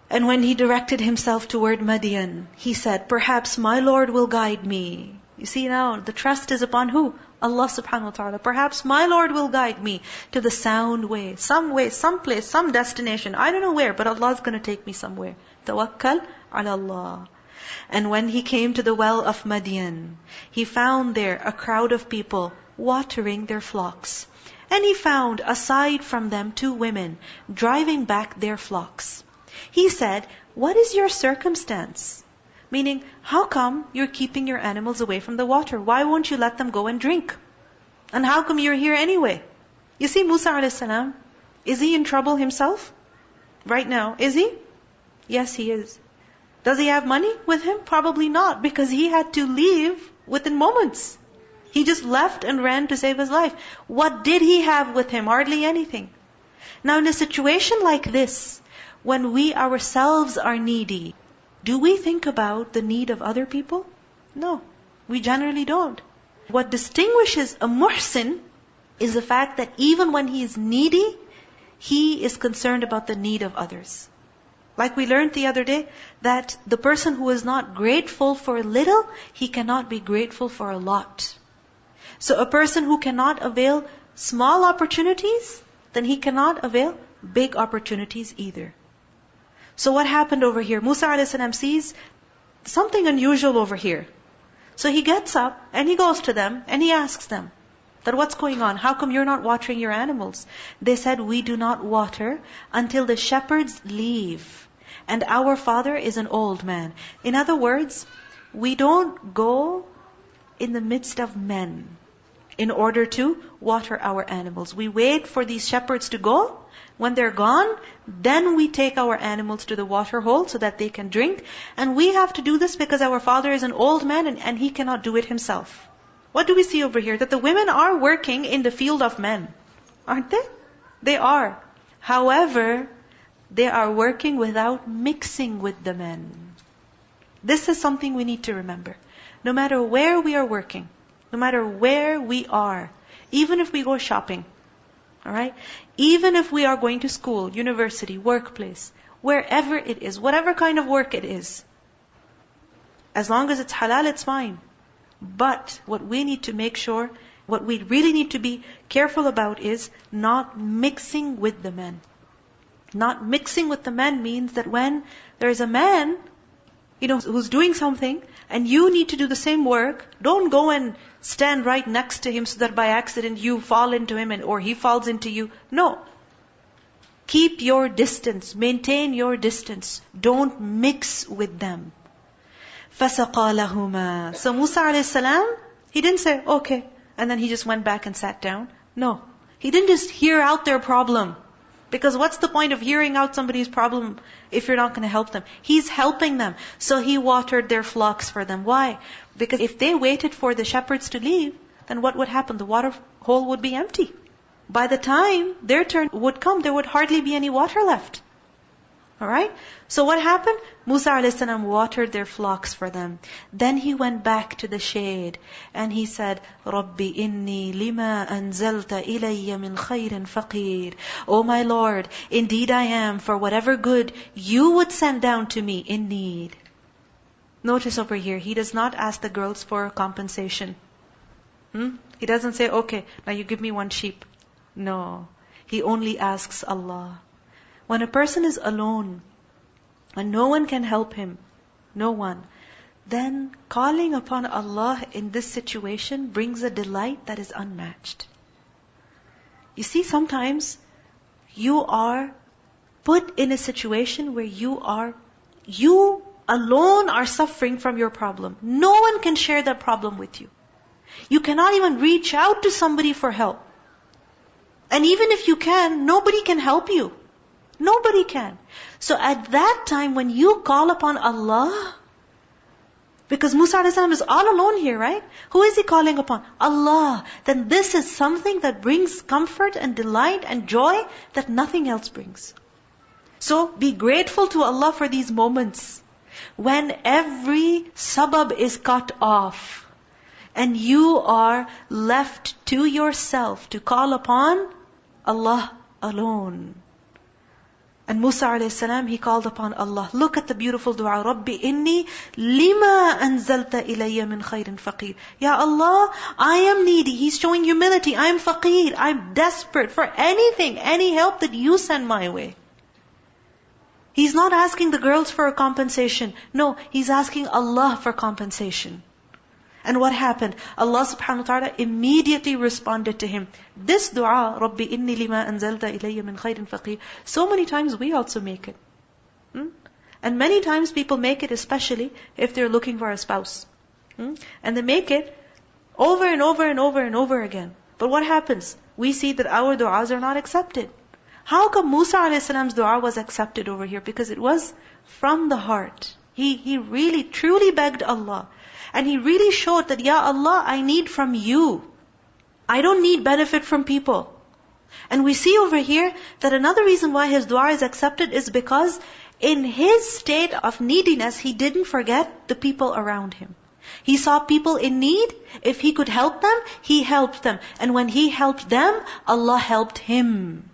And when he directed himself toward Madian, he said, perhaps my Lord will guide me. You see now, the trust is upon who? Allah subhanahu wa ta'ala. Perhaps my Lord will guide me to the sound way, some place, some destination. I don't know where, but Allah is going to take me somewhere. Tawakkal ala Allah. And when he came to the well of Madian, he found there a crowd of people watering their flocks. And he found, aside from them, 2 women driving back their flocks. He said, what is your circumstance? Meaning, how come you're keeping your animals away from the water? Why won't you let them go and drink? And how come you're here anyway? You see, Musa a.s., is he in trouble himself? Right now, is he? Yes, he is. Does he have money with him? Probably not, because he had to leave within moments. He just left and ran to save his life. What did he have with him? Hardly anything. Now in a situation like this, when we ourselves are needy, do we think about the need of other people? No, we generally don't. What distinguishes a muhsin is the fact that even when he is needy, he is concerned about the need of others. Like we learned the other day, that the person who is not grateful for little, he cannot be grateful for a lot. So a person who cannot avail small opportunities, then he cannot avail big opportunities either. So what happened over here? Musa a.s. sees something unusual over here. So he gets up and he goes to them and he asks them that what's going on? How come you're not watering your animals? They said, we do not water until the shepherds leave. And our father is an old man. In other words, we don't go in the midst of men in order to water our animals. We wait for these shepherds to go. When they're gone, then we take our animals to the water hole so that they can drink. And we have to do this because our father is an old man and he cannot do it himself. What do we see over here? That the women are working in the field of men. Aren't they? They are. However, they are working without mixing with the men. This is something we need to remember. No matter where we are working, no matter where we are, even if we go shopping, alright? Even if we are going to school, university, workplace, wherever it is, whatever kind of work it is, as long as it's halal, it's fine. But what we need to make sure, what we really need to be careful about is not mixing with the men. Not mixing with the men means that when there's a man, who's doing something, and you need to do the same work, don't go and stand right next to him so that by accident you fall into him or he falls into you. No. Keep your distance. Maintain your distance. Don't mix with them. فَسَقَى لَهُمَا. So Musa a.s., he didn't say, okay, and then he just went back and sat down. No. He didn't just hear out their problem. Because what's the point of hearing out somebody's problem if you're not going to help them? He's helping them. So he watered their flocks for them. Why? Because if they waited for the shepherds to leave, then what would happen? The water hole would be empty. By the time their turn would come, there would hardly be any water left. Alright? So what happened? Musa a.s. watered their flocks for them. Then he went back to the shade and he said, Rabbi inni lima anzalta ilayya min khayrin faqir. Oh my Lord, indeed I am for whatever good you would send down to me in need. Notice over here, he does not ask the girls for compensation. He doesn't say, okay, now you give me 1 sheep. No. He only asks Allah. When a person is alone, and no one can help him, no one, then calling upon Allah in this situation brings a delight that is unmatched. You see, sometimes you are put in a situation where you alone are suffering from your problem. No one can share that problem with you. You cannot even reach out to somebody for help. And even if you can, nobody can help you. Nobody can. So at that time when you call upon Allah, because Musa a.s. is all alone here, right? Who is he calling upon? Allah. Then this is something that brings comfort and delight and joy that nothing else brings. So be grateful to Allah for these moments when every sabab is cut off and you are left to yourself to call upon Allah alone. And Musa a.s. he called upon Allah. Look at the beautiful dua. Rabbi inni lima anzalta ilayya min khairin faqir. Ya Allah, I am needy. He's showing humility. I am faqir. I'm desperate for anything, any help that you send my way. He's not asking the girls for a compensation. No, he's asking Allah for compensation. And what happened? Allah subhanahu wa ta'ala immediately responded to him. This dua, Rabbi inni lima anzalta ilayya min khairin faqir, so many times we also make it. And many times people make it, especially if they're looking for a spouse. And they make it over and over and over and over again. But what happens? We see that our du'as are not accepted. How come Musa a.s. dua was accepted over here? Because it was from the heart. He really, truly begged Allah. And he really showed that, Ya Allah, I need from you. I don't need benefit from people. And we see over here that another reason why his dua is accepted is because in his state of neediness, he didn't forget the people around him. He saw people in need. If he could help them, he helped them. And when he helped them, Allah helped him.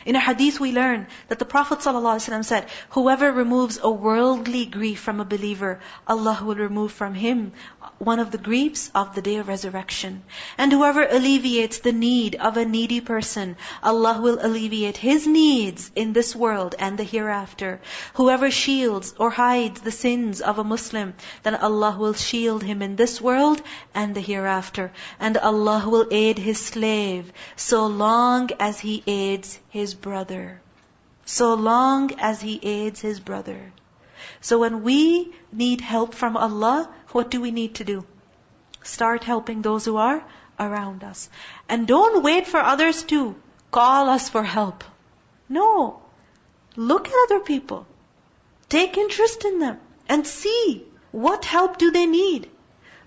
In a hadith we learn that the Prophet ﷺ said, whoever removes a worldly grief from a believer, Allah will remove from him one of the griefs of the day of resurrection. And whoever alleviates the need of a needy person, Allah will alleviate his needs in this world and the hereafter. Whoever shields or hides the sins of a Muslim, then Allah will shield him in this world and the hereafter. And Allah will aid his slave so long as he aids his brother. So long as he aids his brother. So when we need help from Allah, what do we need to do? Start helping those who are around us. And don't wait for others to call us for help. No. Look at other people. Take interest in them and see what help do they need.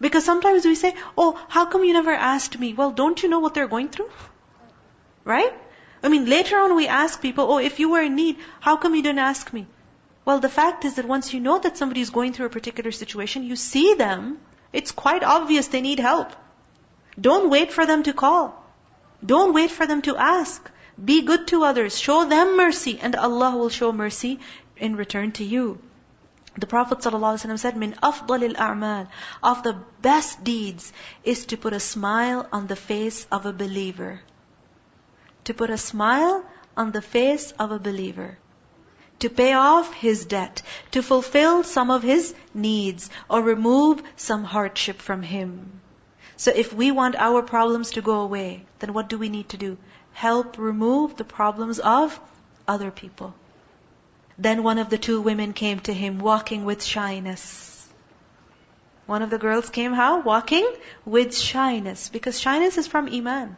Because sometimes we say, oh, how come you never asked me? Well, don't you know what they're going through? Right? I mean, later on we ask people, oh, if you were in need, how come you didn't ask me? Well, the fact is that once you know that somebody is going through a particular situation, you see them, it's quite obvious they need help. Don't wait for them to call. Don't wait for them to ask. Be good to others. Show them mercy, and Allah will show mercy in return to you. The Prophet ﷺ said, Min afdalil a'mal, of the best deeds is to put a smile on the face of a believer. To put a smile on the face of a believer. To pay off his debt, to fulfill some of his needs, or remove some hardship from him. So if we want our problems to go away, then what do we need to do? Help remove the problems of other people. Then one of the two women came to him walking with shyness. One of the girls came how? Walking with shyness. Because shyness is from Iman.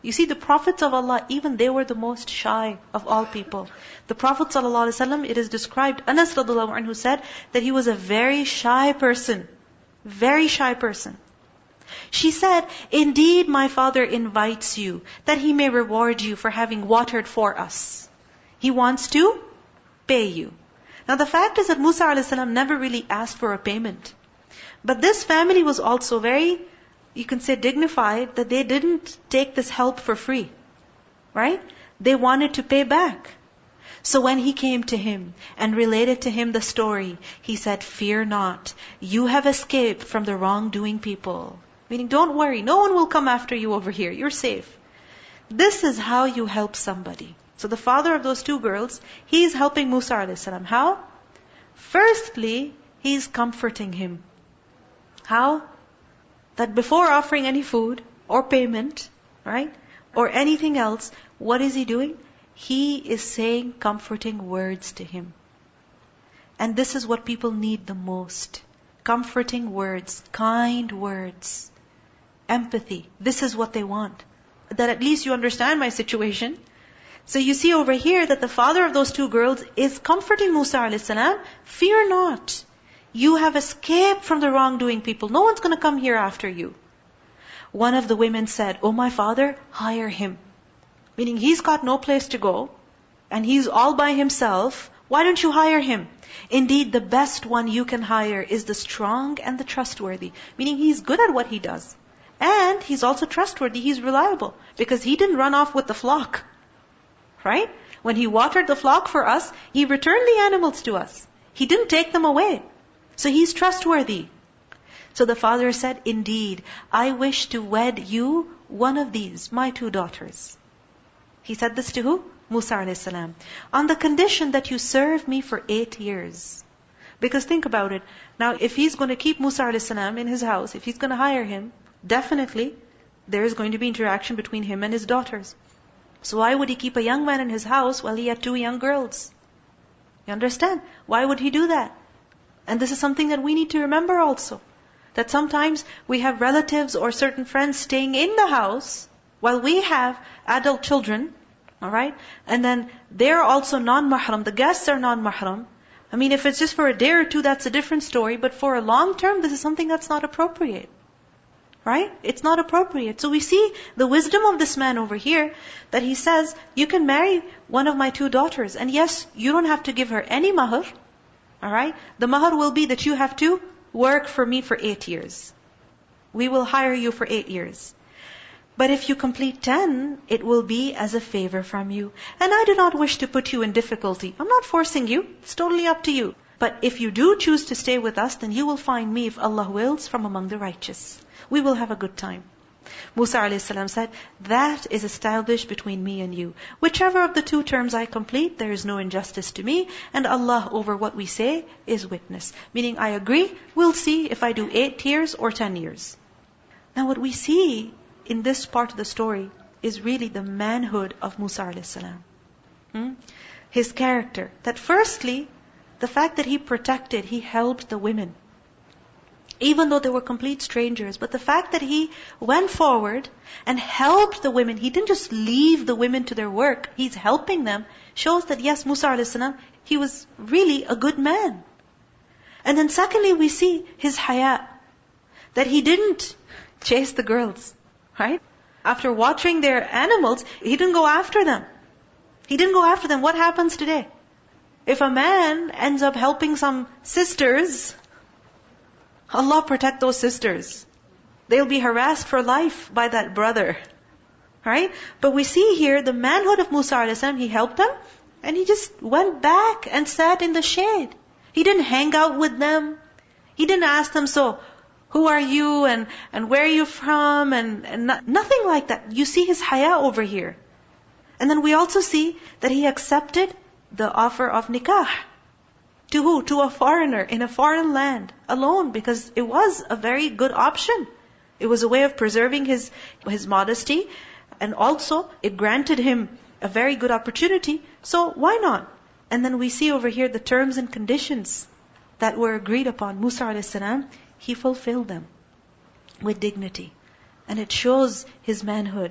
You see, the prophets of Allah, even they were the most shy of all people. The Prophet ﷺ, it is described, Anas radhiallahu anhu said that he was a very shy person. Very shy person. She said, indeed my father invites you, that he may reward you for having watered for us. He wants to pay you. Now the fact is that Musa a.s. never really asked for a payment. But this family was also very, you can say, dignified, that they didn't take this help for free. Right? They wanted to pay back. So when he came to him and related to him the story, he said, fear not. You have escaped from the wrongdoing people. Meaning, don't worry. No one will come after you over here. You're safe. This is how you help somebody. So the father of those two girls, he's helping Musa a.s. How? Firstly, he's comforting him. How? That before offering any food or payment, right, or anything else, what is he doing? He is saying comforting words to him. And this is what people need the most. Comforting words, kind words, empathy. This is what they want. That at least you understand my situation. So you see over here that the father of those two girls is comforting Musa a.s. Fear not. You have escaped from the wrongdoing people. No one's going to come here after you. One of the women said, oh my father, hire him. Meaning he's got no place to go. And he's all by himself. Why don't you hire him? Indeed, the best one you can hire is the strong and the trustworthy. Meaning he's good at what he does. And he's also trustworthy. He's reliable. Because he didn't run off with the flock. Right? When He watered the flock for us, He returned the animals to us. He didn't take them away. So He's trustworthy. So the father said, indeed, I wish to wed you one of these, my 2 daughters. He said this to who? Musa a.s. On the condition that you serve me for 8 years. Because think about it. Now, if he's going to keep Musa a.s. in his house, if he's going to hire him, definitely there is going to be interaction between him and his daughters. So why would he keep a young man in his house while he had 2 young girls? You understand? Why would he do that? And this is something that we need to remember also. That sometimes we have relatives or certain friends staying in the house while we have adult children, alright? And then they're also non-mahram, the guests are non-mahram. I mean, if it's just for a day or 2, that's a different story. But for a long term, this is something that's not appropriate. Right? It's not appropriate. So we see the wisdom of this man over here, that he says, you can marry one of my 2 daughters. And yes, you don't have to give her any mahr. Alright? The mahr will be that you have to work for me for 8 years. We will hire you for 8 years. But if you complete 10, it will be as a favor from you. And I do not wish to put you in difficulty. I'm not forcing you. It's totally up to you. But if you do choose to stay with us, then you will find me, if Allah wills, from among the righteous. We will have a good time. Musa a.s. said, that is established between me and you. Whichever of the 2 terms I complete, there is no injustice to me, and Allah over what we say is witness. Meaning, I agree, we'll see if I do 8 years or 10 years. Now what we see in this part of the story is really the manhood of Musa a.s. His character. That firstly, the fact that he protected, he helped the women. Even though they were complete strangers. But the fact that he went forward and helped the women, he didn't just leave the women to their work, he's helping them, shows that yes, Musa a.s., he was really a good man. And then secondly, we see his haya, that he didn't chase the girls, right? After watering their animals, he didn't go after them. He didn't go after them. What happens today? If a man ends up helping some sisters, Allah protect those sisters. They'll be harassed for life by that brother. Right? But we see here the manhood of Musa a.s., he helped them, and he just went back and sat in the shade. He didn't hang out with them. He didn't ask them, so, who are you, and where are you from, and nothing like that. You see his haya over here. And then we also see that he accepted the offer of nikah. To who? To a foreigner in a foreign land, alone, because it was a very good option. It was a way of preserving his modesty, and also it granted him a very good opportunity. So why not? And then we see over here the terms and conditions that were agreed upon. Musa a.s., he fulfilled them with dignity. And it shows his manhood.